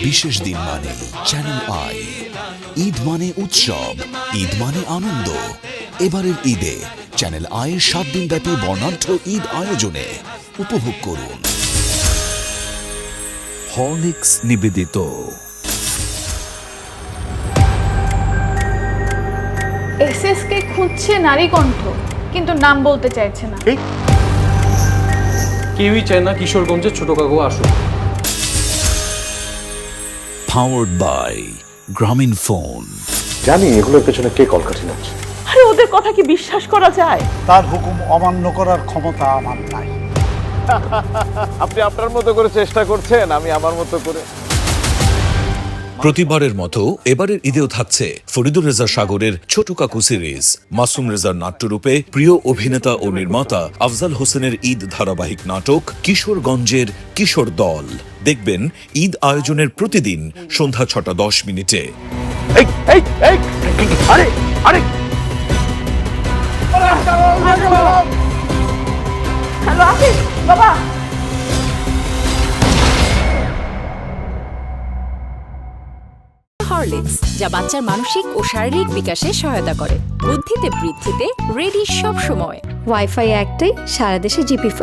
বিশেষ দিন মানে চ্যানেল আই, ঈদ মানে উৎসব, ঈদ মানে আনন্দ। এবারের ঈদে চ্যানেল আইয়ের 7 দিনব্যাপী বর্ণাঢ্য ঈদ আয়োজনে উপভোগ করুন হরলিক্স নিবেদিত এসএসকে খুঁজছে নারী কণ্ঠ, কিন্তু নাম বলতে চাইছে না। কেউই চায় না কিশোরগঞ্জের ছোট কাকু আসুক। পাওয়ার্ড বাই গ্রামীণ ফোন। জানি এগুলোর পেছনে কে কলকাঠি নাচছে। আরে ওদের কথা কি বিশ্বাস করা যায়? তার হুকুম অমান্য করার ক্ষমতা আমার নাই। আপনি আপনার মতো করে চেষ্টা করছেন, আমি আমার মতো করে। প্রতিবারের মতো এবারের ঈদেও থাকছে ফরিদুর রেজা সাগরের ছোট কাকু সিরিজ। মাসুম রেজার নাট্যরূপে প্রিয় অভিনেতা ও নির্মাতা আফজাল হোসেনের ঈদ ধারাবাহিক নাটক কিশোরগঞ্জের কিশোর দল। দেখবেন ঈদ আয়োজনের প্রতিদিন সন্ধ্যা 6:10। হ্যালো আফিফ বাবা, হরলিক্স, যা বাচ্চার মানসিক ও শারীরিক বিকাশে সহায়তা করে, বুদ্ধিতে বৃদ্ধিতে রেডি সব সময়। ওয়াইফাই একটাই, সারা দেশে জিপি5।